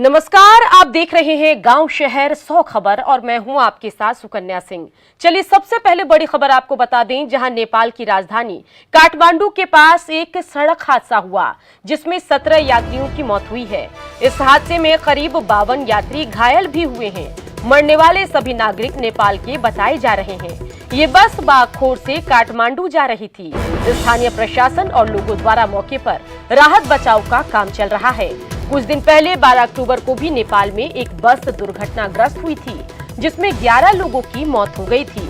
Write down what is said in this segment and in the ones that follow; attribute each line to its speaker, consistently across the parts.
Speaker 1: नमस्कार, आप देख रहे हैं गांव शहर 100 खबर और मैं हूं आपके साथ सुकन्या सिंह। चलिए सबसे पहले बड़ी खबर आपको बता दें, जहां नेपाल की राजधानी काठमांडू के पास एक सड़क हादसा हुआ जिसमें 17 यात्रियों की मौत हुई है। इस हादसे में करीब 52 यात्री घायल भी हुए हैं। मरने वाले सभी नागरिक नेपाल के बताए जा रहे हैं। ये बस बागखोर से काठमांडू जा रही थी। स्थानीय प्रशासन और लोगों द्वारा मौके पर राहत बचाव का काम चल रहा है। कुछ दिन पहले 12 अक्टूबर को भी नेपाल में एक बस दुर्घटनाग्रस्त हुई थी जिसमें 11 लोगों की मौत हो गई थी।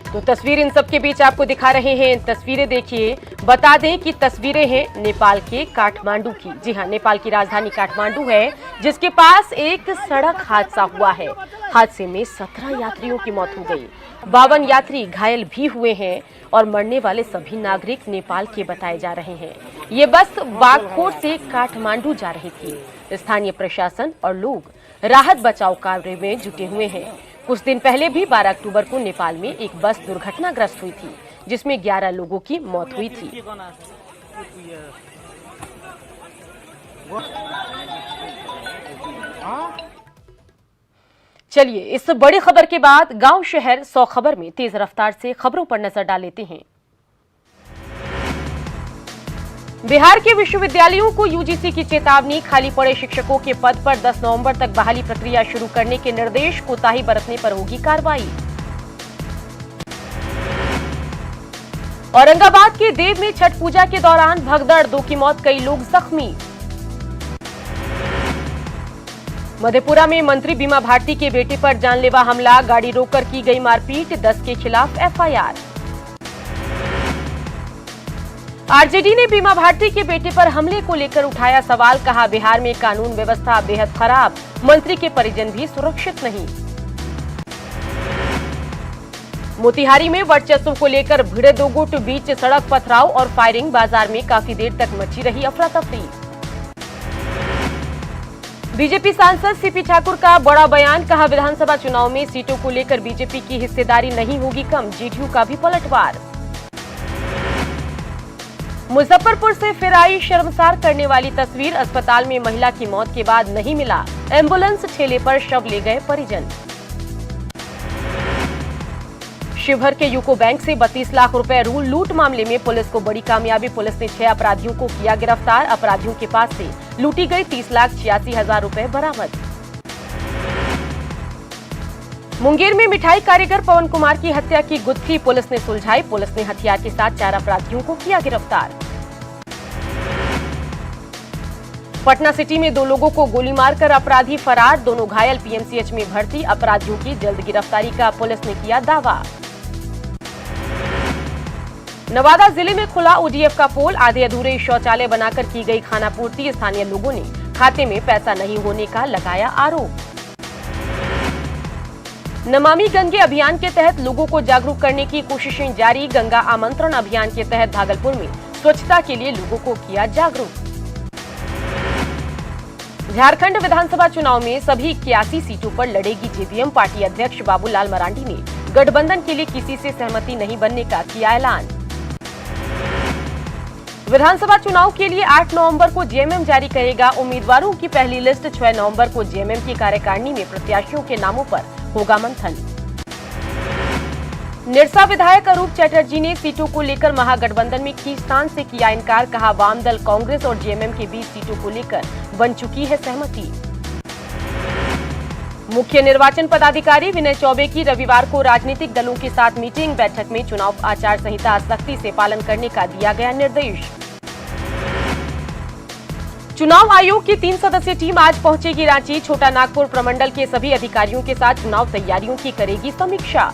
Speaker 1: तो तस्वीर इन सब के बीच आपको दिखा रहे हैं। तस्वीरें देखिए, बता दें कि तस्वीरें हैं नेपाल के काठमांडू की। जी हां, नेपाल की राजधानी काठमांडू है जिसके पास एक सड़क हादसा हुआ है। हादसे में 17 यात्रियों की मौत हो गई, 52 यात्री घायल भी हुए हैं और मरने वाले सभी नागरिक नेपाल के बताए जा रहे हैं। ये बस बागखोर से काठमांडू जा रही थी। स्थानीय प्रशासन और लोग राहत बचाव कार्य में जुटे हुए हैं। कुछ दिन पहले भी 12 अक्टूबर को नेपाल में एक बस दुर्घटनाग्रस्त हुई थी जिसमें 11 लोगों की मौत हुई थी। चलिए इस बड़ी खबर के बाद गांव शहर 100 खबर में तेज रफ्तार से खबरों पर नजर डाल लेते हैं। बिहार के विश्वविद्यालयों को यूजीसी की चेतावनी, खाली पड़े शिक्षकों के पद पर 10 नवंबर तक बहाली प्रक्रिया शुरू करने के निर्देश, कोताही बरतने पर होगी कार्रवाई। औरंगाबाद के देव में छठ पूजा के दौरान भगदड़, 2 की मौत, कई लोग जख्मी। मधेपुरा में मंत्री बीमा भारती के बेटे पर जानलेवा हमला, गाड़ी रोककर की गई मारपीट, 10 के खिलाफ एफआईआर। आरजेडी ने बीमा भारती के बेटे पर हमले को लेकर उठाया सवाल, कहा बिहार में कानून व्यवस्था बेहद खराब, मंत्री के परिजन भी सुरक्षित नहीं। मोतिहारी में वर्चस्व को लेकर भिड़े 2 गुट, बीच सड़क पथराव और फायरिंग, बाजार में काफी देर तक मची रही अफरा तफरी। बीजेपी सांसद सीपी ठाकुर का बड़ा बयान, कहा विधानसभा चुनाव में सीटों को लेकर बीजेपी की हिस्सेदारी नहीं होगी कम, जेडीयू का भी पलटवार। मुजफ्फरपुर से फिर आई शर्मसार करने वाली तस्वीर, अस्पताल में महिला की मौत के बाद नहीं मिला एम्बुलेंस, ठेले पर शव ले गए परिजन। शिवहर के यूको बैंक से 32 लाख रुपए लूट मामले में पुलिस को बड़ी कामयाबी, पुलिस ने 6 अपराधियों को किया गिरफ्तार। अपराधियों के पास से लूटी गई 30,86,000 रुपए बरामद। मुंगेर में मिठाई कारीगर पवन कुमार की हत्या की गुत्थी पुलिस ने सुलझाई, पुलिस ने हथियार के साथ 4 अपराधियों को किया गिरफ्तार। पटना सिटी में 2 लोगों को गोली मारकर अपराधी फरार, दोनों घायल, पीएमसीएच में भर्ती, अपराधियों की जल्द गिरफ्तारी का पुलिस ने किया दावा। नवादा जिले में खुला ओडीएफ का पोल, आधे अधूरे शौचालय बनाकर की गई खानापूर्ति, स्थानीय लोगों ने खाते में पैसा नहीं होने का लगाया आरोप। नमामि गंगे अभियान के तहत लोगों को जागरूक करने की कोशिशें जारी, गंगा आमंत्रण अभियान के तहत भागलपुर में स्वच्छता के लिए लोगों को किया जागरूक। झारखंड विधानसभा चुनाव में सभी 81 सीटों पर लड़ेगी जेवीएम, पार्टी अध्यक्ष बाबूलाल मरांडी ने गठबंधन के लिए किसी से सहमति नहीं बनने का किया ऐलान। विधानसभा चुनाव के लिए 8 नवंबर को जेएमएम जारी करेगा उम्मीदवारों की पहली लिस्ट, 6 नवंबर को जेएमएम की कार्यकारिणी में प्रत्याशियों के नामों पर होगा मंथन। निरसा विधायक अरूप चटर्जी ने सीटों को लेकर महागठबंधन में खींचतान से किया इनकार, कहा वाम दल कांग्रेस और जेएमएम के बीच सीटों को लेकर बन चुकी है सहमति। मुख्य निर्वाचन पदाधिकारी विनय चौबे की रविवार को राजनीतिक दलों के साथ मीटिंग, बैठक में चुनाव आचार संहिता सख्ती से पालन करने का दिया गया निर्देश। चुनाव आयोग की 3 सदस्यीय टीम आज पहुंचेगी रांची, छोटा नागपुर प्रमंडल के सभी अधिकारियों के साथ चुनाव तैयारियों की करेगी समीक्षा।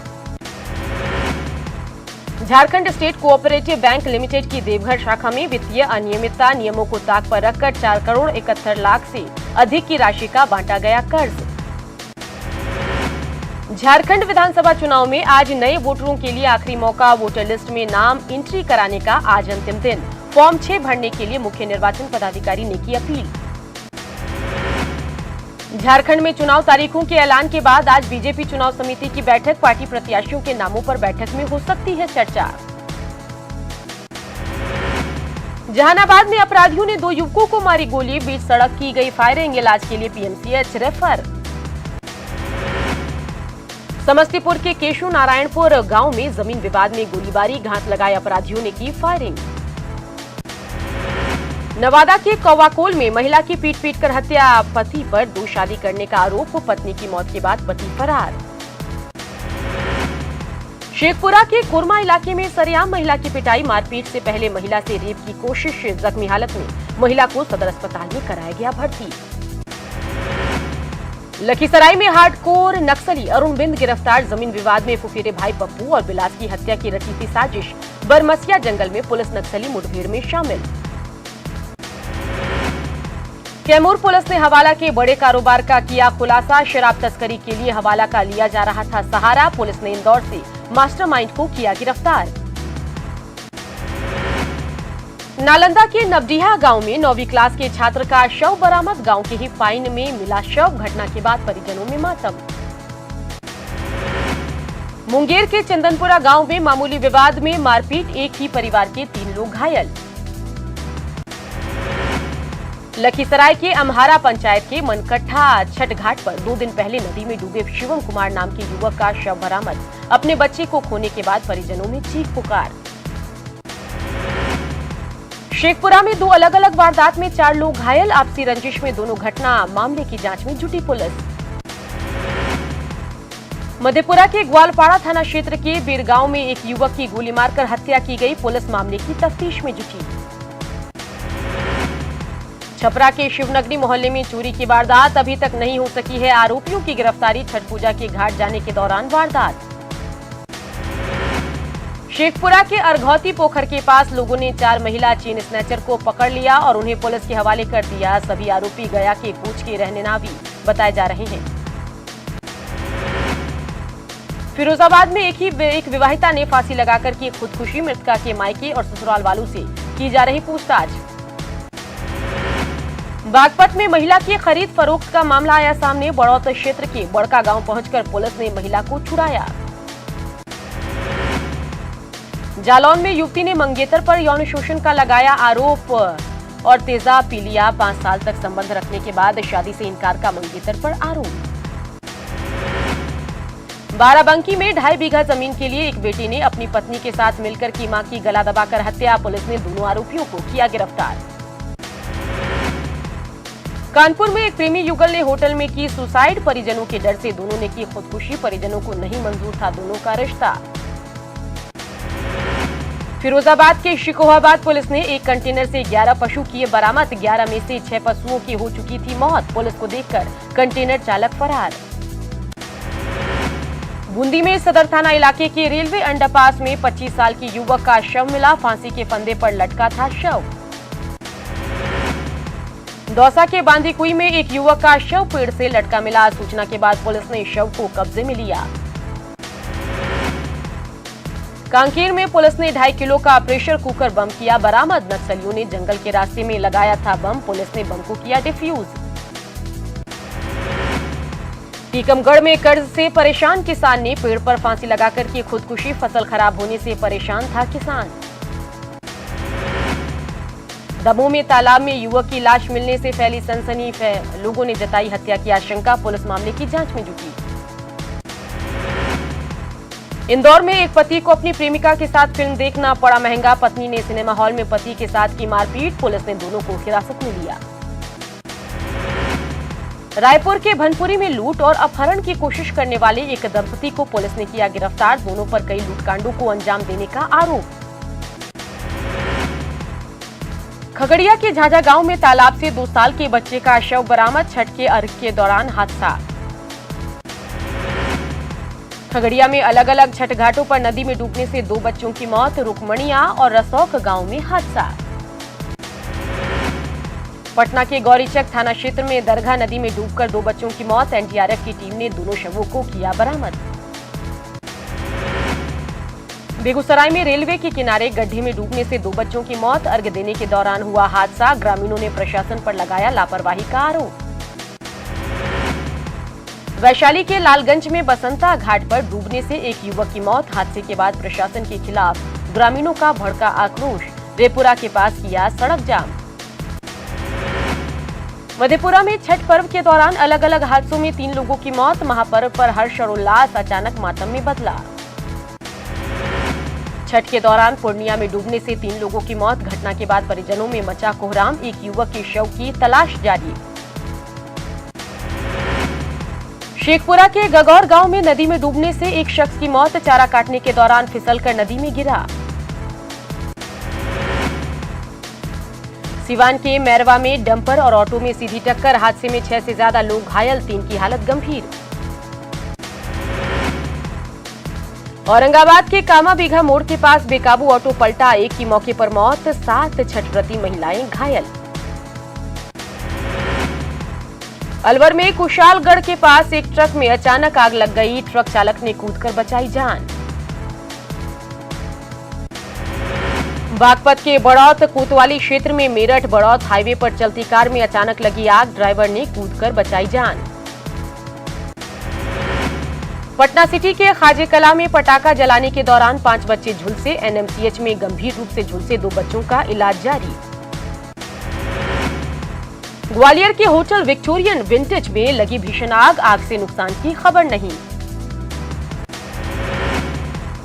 Speaker 1: Jharkhand state cooperative bank limited की देवघर शाखा में वित्तीय अनियमितता, नियमों को ताक पर रखकर 4 करोड़ 71 लाख से अधिक की राशि का बांटा गया कर्ज। झारखंड विधानसभा चुनाव में आज नए वोटरों के लिए आखिरी मौका, वोटर लिस्ट में नाम एंट्री कराने का आज अंतिम दिन, फॉर्म 6 भरने के लिए मुख्य निर्वाचन पदाधिकारी ने की अपील। झारखंड में चुनाव तारीखों के ऐलान के बाद आज बीजेपी चुनाव समिति की बैठक, पार्टी प्रत्याशियों के नामों पर बैठक में हो सकती है चर्चा। जहानाबाद में अपराधियों ने 2 युवकों को मारी गोली, बीच सड़क की गई फायरिंग, इलाज के लिए पीएमसीएच रेफर। समस्तीपुर के केशु नारायणपुर गांव में जमीन विवाद में गोलीबारी, घात लगाए अपराधियों ने की फायरिंग। नवादा के कौवाकोल में महिला की पीट कर हत्या, पति पर 2 शादी करने का आरोप, पत्नी की मौत के बाद पति फरार। शेखपुरा के कुरमा इलाके में सरेआम महिला की पिटाई, मारपीट से पहले महिला से रेप की कोशिश, जख्मी हालत में महिला को सदर अस्पताल में कराया गया भर्ती। लखीसराय में हार्डकोर नक्सली अरुण बिंद गिरफ्तार, जमीन विवाद में फुफेरे भाई पप्पू और बिलास की हत्या की रची थी साजिश, बरमसिया जंगल में पुलिस नक्सली मुठभेड़ में शामिल। कैमूर पुलिस ने हवाला के बड़े कारोबार का किया खुलासा, शराब तस्करी के लिए हवाला का लिया जा रहा था सहारा, पुलिस ने इंदौर से मास्टरमाइंड को किया गिरफ्तार। नालंदा के नवडीहा गांव में 9वीं क्लास के छात्र का शव बरामद, गांव के ही पाइन में मिला शव, घटना के बाद परिजनों में मातम। मुंगेर के चंदनपुरा गांव में मामूली विवाद में मारपीट, एक ही परिवार के 3 लोग घायल। लखीसराय के अम्हारा पंचायत के मनकट्ठा छठ घाट पर 2 दिन पहले नदी में डूबे शिवम कुमार नाम के युवक का शव बरामद, अपने बच्चे को खोने के बाद परिजनों में चीख पुकार। शेखपुरा में 2 अलग अलग वारदात में 4 लोग घायल, आपसी रंजिश में दोनों घटना, मामले की जांच में जुटी पुलिस। मधेपुरा के ग्वालपाड़ा थाना क्षेत्र के बीरगांव में एक युवक की गोली मारकर हत्या की गई, पुलिस मामले की तफ्तीश में जुटी। छपरा के शिवनगरी मोहल्ले में चोरी की वारदात, अभी तक नहीं हो सकी है आरोपियों की गिरफ्तारी, छठ पूजा के घाट जाने के दौरान वारदात। शेखपुरा के अरघौती पोखर के पास लोगों ने 4 महिला चेन स्नैचर को पकड़ लिया और उन्हें पुलिस के हवाले कर दिया, सभी आरोपी गया के पूछ के रहने नावी बताए जा रहे हैं। फिरोजाबाद में एक विवाहिता ने फांसी लगाकर की खुदकुशी, मृतका के मायके और ससुराल वालों से की जा रही पूछताछ। बागपत में महिला की खरीद फरोख्त का मामला आया सामने, बड़ौत क्षेत्र के बड़का गांव पहुंचकर पुलिस ने महिला को छुड़ाया। जालौन में युवती ने मंगेतर पर यौन शोषण का लगाया आरोप और तेजाब पी लिया, 5 साल तक संबंध रखने के बाद शादी से इनकार का मंगेतर पर आरोप। बाराबंकी में 2.5 बीघा जमीन के लिए एक बेटी ने अपनी पत्नी के साथ मिलकर की मां की गला दबाकर हत्या, पुलिस ने दोनों आरोपियों को किया गिरफ्तार। कानपुर में एक प्रेमी युगल ने होटल में की सुसाइड, परिजनों के डर से दोनों ने की खुदकुशी, परिजनों को नहीं मंजूर था दोनों का रिश्ता। फिरोजाबाद के शिकोहाबाद पुलिस ने एक कंटेनर से 11 पशु किए बरामद, 11 में से 6 पशुओं की हो चुकी थी मौत, पुलिस को देखकर कंटेनर चालक फरार। बूंदी में सदर थाना इलाके के रेलवे अंडरपास में 25 साल की युवक का शव मिला, फांसी के फंदे पर लटका था शव। दौसा के बांदीकुई में एक युवक का शव पेड़ से लटका मिला, सूचना के बाद पुलिस ने शव को कब्जे में लिया। कांकेर में पुलिस ने 2.5 किलो का प्रेशर कुकर बम किया बरामद, नक्सलियों ने जंगल के रास्ते में लगाया था बम, पुलिस ने बम को किया डिफ्यूज। टीकमगढ़ में कर्ज से परेशान किसान ने पेड़ पर फांसी लगाकर की खुदकुशी, फसल खराब होने से परेशान था किसान। दमोह में तालाब में युवक की लाश मिलने से फैली सनसनी, लोगों ने जताई हत्या की आशंका, पुलिस मामले की जांच में जुटी। इंदौर में एक पति को अपनी प्रेमिका के साथ फिल्म देखना पड़ा महंगा, पत्नी ने सिनेमा हॉल में पति के साथ की मारपीट, पुलिस ने दोनों को हिरासत में लिया। रायपुर के भनपुरी में लूट और अपहरण की कोशिश करने वाले एक दंपति को पुलिस ने किया गिरफ्तार, दोनों पर कई लूटकांडों को अंजाम देने का आरोप। खगड़िया के झाझा गांव में तालाब से 2 साल के बच्चे का शव बरामद, छठ के अर्घ के दौरान हादसा। खगड़िया में अलग अलग छठ घाटों पर नदी में डूबने से 2 बच्चों की मौत, रुकमणिया और रसौक गांव में हादसा। पटना के गौरीचक थाना क्षेत्र में दरगाह नदी में डूबकर 2 बच्चों की मौत, एनडीआरएफ की टीम ने दोनों शवों को किया बरामद। बेगूसराय में रेलवे के किनारे गड्ढे में डूबने से 2 बच्चों की मौत, अर्घ देने के दौरान हुआ हादसा, ग्रामीणों ने प्रशासन पर लगाया लापरवाही का आरोप। वैशाली के लालगंज में बसंता घाट पर डूबने से एक युवक की मौत, हादसे के बाद प्रशासन के खिलाफ ग्रामीणों का भड़का आक्रोश, रेपुरा के पास किया सड़क जाम। मधेपुरा में छठ पर्व के दौरान अलग अलग हादसों में 3 लोगों की मौत। महापर्व पर हर्ष और उल्लास अचानक मातम में बदला। छठ के दौरान पूर्णिया में डूबने से 3 लोगों की मौत। घटना के बाद परिजनों में मचा कोहराम। एक युवक के शव की तलाश जारी। शेखपुरा के गगौर गांव में नदी में डूबने से एक शख्स की मौत। चारा काटने के दौरान फिसलकर नदी में गिरा। सिवान के मैरवा में डंपर और ऑटो में सीधी टक्कर। हादसे में 6 से ज्यादा लोग घायल, 3 की हालत गंभीर। औरंगाबाद के कामा बीघा मोड़ के पास बेकाबू ऑटो पलटा। एक की मौके पर मौत, 7 छठव्रती महिलाएं घायल। अलवर में कुशालगढ़ के पास एक ट्रक में अचानक आग लग गई। ट्रक चालक ने कूदकर बचाई जान। बागपत के बड़ौत कोतवाली क्षेत्र में मेरठ बड़ौत हाईवे पर चलती कार में अचानक लगी आग। ड्राइवर ने कूदकर बचाई जान। पटना सिटी के खाजे कला में पटाखा जलाने के दौरान 5 बच्चे झुलसे। एनएमसीएच में गंभीर रूप से झुलसे 2 बच्चों का इलाज जारी। ग्वालियर के होटल विक्टोरियन विंटेज में लगी भीषण आग। आग से नुकसान की खबर नहीं।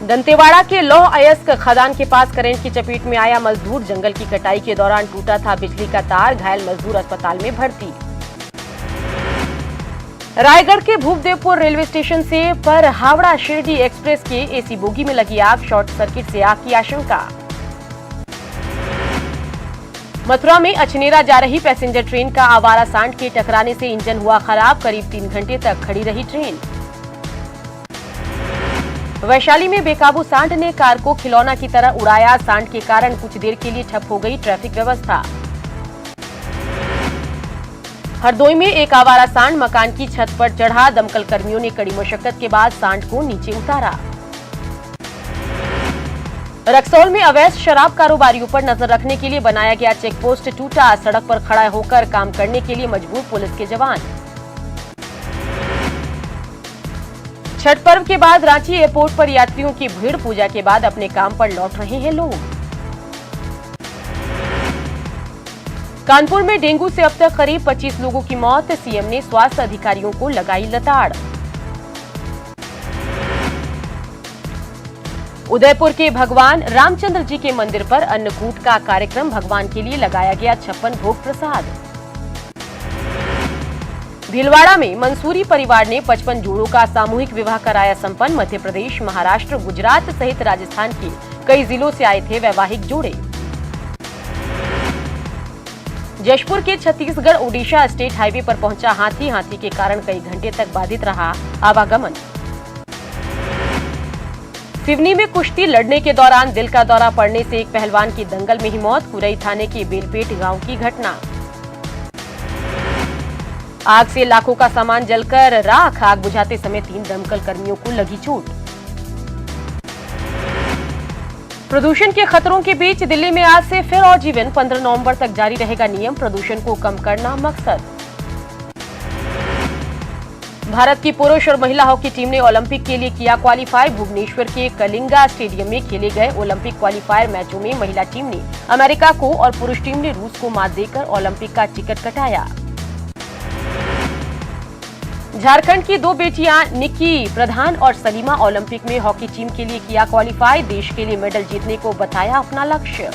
Speaker 1: दंतेवाड़ा के लौह अयस्क खदान के पास करंट की चपेट में आया मजदूर। जंगल की कटाई के दौरान टूटा था बिजली का तार। घायल मजदूर अस्पताल में भर्ती। रायगढ़ के भूपदेवपुर रेलवे स्टेशन से पर हावड़ा शिरडी एक्सप्रेस के एसी बोगी में लगी आग। शॉर्ट सर्किट से आग की आशंका। मथुरा में अछनेरा जा रही पैसेंजर ट्रेन का आवारा सांड के टकराने से इंजन हुआ खराब। करीब 3 घंटे तक खड़ी रही ट्रेन। वैशाली में बेकाबू सांड ने कार को खिलौना की तरह उड़ाया। सांड के कारण कुछ देर के लिए ठप हो गई ट्रैफिक व्यवस्था। हरदोई में एक आवारा सांड मकान की छत पर चढ़ा। दमकल कर्मियों ने कड़ी मशक्कत के बाद सांड को नीचे उतारा। रक्सौल में अवैध शराब कारोबारियों पर नजर रखने के लिए बनाया गया चेक पोस्ट टूटा। सड़क पर खड़ा होकर काम करने के लिए मजबूर पुलिस के जवान। छठ पर्व के बाद रांची एयरपोर्ट पर यात्रियों की भीड़। पूजा के बाद अपने काम पर लौट रहे हैं लोग। कानपुर में डेंगू से अब तक करीब 25 लोगों की मौत। सीएम ने स्वास्थ्य अधिकारियों को लगाई लताड़। उदयपुर के भगवान रामचंद्र जी के मंदिर पर अन्नकूट का कार्यक्रम। भगवान के लिए लगाया गया 56 भोग प्रसाद। भीलवाड़ा में मंसूरी परिवार ने 55 जोड़ों का सामूहिक विवाह कराया संपन्न। मध्य प्रदेश, महाराष्ट्र, गुजरात सहित राजस्थान के कई जिलों से आए थे वैवाहिक जोड़े। जशपुर के छत्तीसगढ़ ओडिशा स्टेट हाईवे पर पहुंचा हाथी। हाथी के कारण कई घंटे तक बाधित रहा आवागमन। सिवनी में कुश्ती लड़ने के दौरान दिल का दौरा पड़ने से एक पहलवान की दंगल में ही मौत। कुरई थाने के बेलपेट गांव की घटना। आग से लाखों का सामान जलकर राख। आग बुझाते समय 3 दमकल कर्मियों को लगी चोट। प्रदूषण के खतरों के बीच दिल्ली में आज से फिर और जीवन। 15 नवंबर तक जारी रहेगा नियम। प्रदूषण को कम करना मकसद। भारत की पुरुष और महिला हॉकी टीम ने ओलंपिक के लिए किया क्वालिफाई। भुवनेश्वर के कलिंगा स्टेडियम में खेले गए ओलंपिक क्वालिफायर मैचों में महिला टीम ने अमेरिका को और पुरुष टीम ने रूस को मात देकर ओलंपिक का टिकट कटाया। झारखंड की 2 बेटियां निक्की प्रधान और सलीमा ओलंपिक में हॉकी टीम के लिए किया क्वालिफाई। देश के लिए मेडल जीतने को बताया अपना लक्ष्य।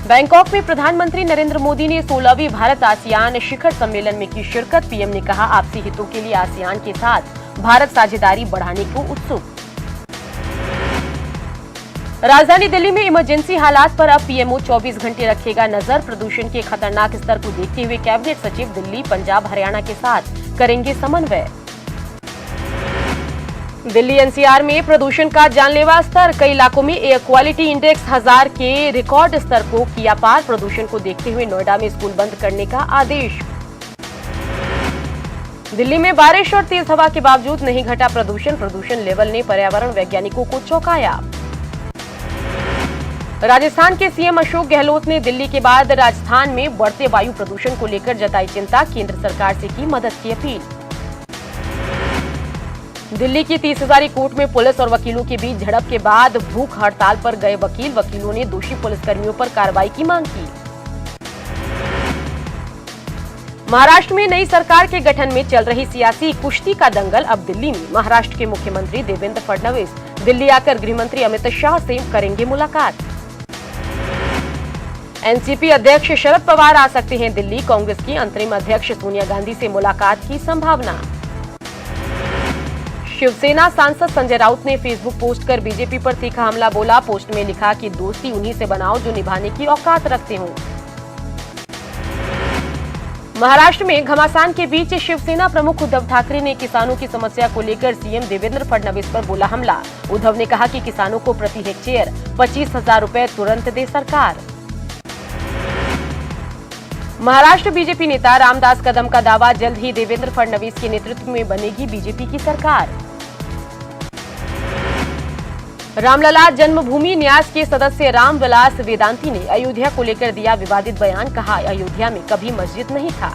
Speaker 1: बैंकॉक में प्रधानमंत्री नरेंद्र मोदी ने 16वीं भारत आसियान शिखर सम्मेलन में की शिरकत। पीएम ने कहा आपसी हितों के लिए आसियान के साथ भारत साझेदारी बढ़ाने को उत्सुक। राजधानी दिल्ली में इमरजेंसी हालात पर अब पीएमओ 24 घंटे रखेगा नजर। प्रदूषण के खतरनाक स्तर को देखते हुए कैबिनेट सचिव दिल्ली, पंजाब, हरियाणा के साथ करेंगे समन्वय। दिल्ली एनसीआर में प्रदूषण का जानलेवा स्तर। कई इलाकों में एयर क्वालिटी इंडेक्स 1000 के रिकॉर्ड स्तर को किया पार। प्रदूषण को देखते हुए नोएडा में स्कूल बंद करने का आदेश। दिल्ली में बारिश और तेज हवा के बावजूद नहीं घटा प्रदूषण। प्रदूषण लेवल ने पर्यावरण वैज्ञानिकों को चौंकाया। राजस्थान के सीएम अशोक गहलोत ने दिल्ली के बाद राजस्थान में बढ़ते वायु प्रदूषण को लेकर जताई चिंता। केंद्र सरकार से की मदद की अपील। दिल्ली की 30 हजारी कोर्ट में पुलिस और वकीलों के बीच झड़प के बाद भूख हड़ताल पर गए वकीलों ने दोषी पुलिसकर्मियों पर कार्रवाई की मांग की। महाराष्ट्र में नई सरकार के गठन में चल रही सियासी कुश्ती का दंगल अब दिल्ली में। महाराष्ट्र के मुख्यमंत्री देवेंद्र फडणवीस दिल्ली आकर गृहमंत्री अमित शाह से करेंगे मुलाकात। एनसीपी अध्यक्ष शरद पवार आ सकते हैं दिल्ली, कांग्रेस की अंतरिम अध्यक्ष सोनिया गांधी से मुलाकात की संभावना। शिवसेना सांसद संजय राउत ने फेसबुक पोस्ट कर बीजेपी पर तीखा हमला बोला। पोस्ट में लिखा कि दोस्ती उन्हीं से बनाओ जो निभाने की औकात रखते हो। महाराष्ट्र में घमासान के बीच शिवसेना प्रमुख उद्धव ठाकरे ने किसानों की समस्या को लेकर सीएम देवेंद्र फडणवीस पर बोला हमला। उद्धव ने कहा कि किसानों को प्रति हेक्टेयर 25,000 रुपए तुरंत दे सरकार। महाराष्ट्र बीजेपी नेता रामदास कदम का दावा, जल्द ही देवेंद्र फडणवीस के नेतृत्व में बनेगी बीजेपी की सरकार। रामलला जन्मभूमि न्यास के सदस्य रामविलास वेदांती ने अयोध्या को लेकर दिया विवादित बयान। कहा, अयोध्या में कभी मस्जिद नहीं था।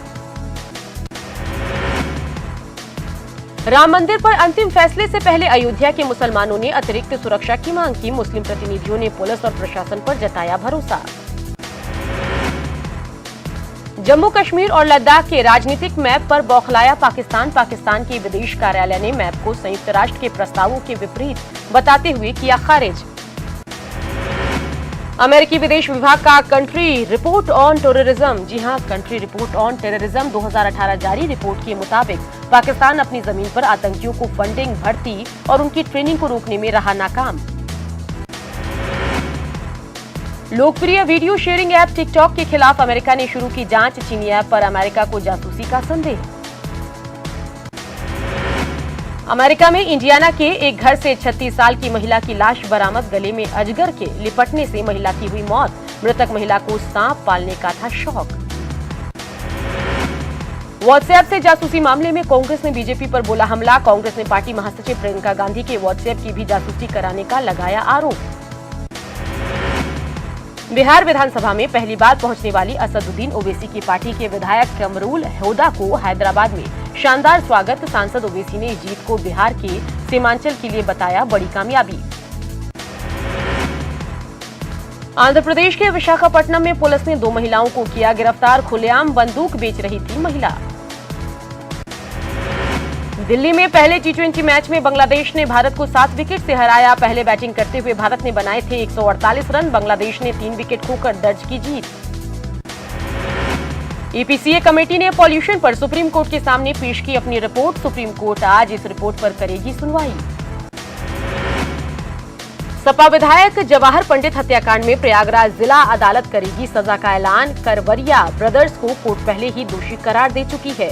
Speaker 1: राम मंदिर पर अंतिम फैसले से पहले अयोध्या के मुसलमानों ने अतिरिक्त सुरक्षा की मांग की। मुस्लिम प्रतिनिधियों ने पुलिस और प्रशासन पर जताया भरोसा। जम्मू कश्मीर और लद्दाख के राजनीतिक मैप पर बौखलाया पाकिस्तान। पाकिस्तान के विदेश कार्यालय ने मैप को संयुक्त राष्ट्र के प्रस्तावों के विपरीत बताते हुए किया खारिज। अमेरिकी विदेश विभाग का कंट्री रिपोर्ट ऑन टेररिज्म, जी हां, कंट्री रिपोर्ट ऑन टेररिज्म 2018 जारी रिपोर्ट के मुताबिक पाकिस्तान अपनी जमीन पर आतंकियों को फंडिंग, भर्ती और उनकी ट्रेनिंग को रोकने में रहा नाकाम। लोकप्रिय वीडियो शेयरिंग ऐप टिकटॉक के खिलाफ अमेरिका ने शुरू की जांच। चीनी ऐप पर अमेरिका को जासूसी का संदेह। अमेरिका में इंडियाना के एक घर से 36 साल की महिला की लाश बरामद। गले में अजगर के लिपटने से महिला की हुई मौत। मृतक महिला को सांप पालने का था शौक। व्हाट्सएप से जासूसी मामले में कांग्रेस ने बीजेपी पर बोला हमला। कांग्रेस ने पार्टी महासचिव प्रियंका गांधी के व्हाट्सएप की भी जासूसी कराने का लगाया आरोप। बिहार विधानसभा में पहली बार पहुंचने वाली असदुद्दीन ओवैसी की पार्टी के विधायक कमरुल होदा को हैदराबाद में शानदार स्वागत। सांसद ओवैसी ने इस जीत को बिहार के सीमांचल के लिए बताया बड़ी कामयाबी। आंध्र प्रदेश के विशाखापट्टनम में पुलिस ने 2 महिलाओं को किया गिरफ्तार। खुलेआम बंदूक बेच रही थी महिला। दिल्ली में पहले टी20 मैच में बांग्लादेश ने भारत को 7 विकेट से हराया। पहले बैटिंग करते हुए भारत ने बनाए थे 148 रन। बांग्लादेश ने 3 विकेट खोकर दर्ज की जीत। ईपीसीए कमेटी ने पॉल्यूशन पर सुप्रीम कोर्ट के सामने पेश की अपनी रिपोर्ट। सुप्रीम कोर्ट आज इस रिपोर्ट पर करेगी सुनवाई। सपा विधायक जवाहर पंडित हत्याकांड में प्रयागराज जिला अदालत करेगी सजा का ऐलान। करवरिया ब्रदर्स को कोर्ट पहले ही दोषी करार दे चुकी है।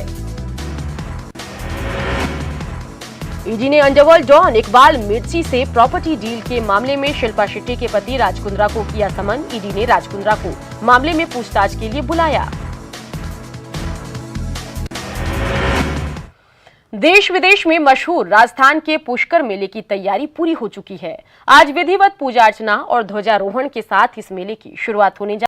Speaker 1: ईडी ने अंडरवर्ल्ड डॉन इकबाल मिर्ची से प्रॉपर्टी डील के मामले में शिल्पा शेट्टी के पति राज कुंद्रा को किया समन। ईडी ने राज कुंद्रा को मामले में पूछताछ के लिए बुलाया। देश विदेश में मशहूर राजस्थान के पुष्कर मेले की तैयारी पूरी हो चुकी है। आज विधिवत पूजा अर्चना और ध्वजारोहण के साथ इस मेले की शुरुआत होने जा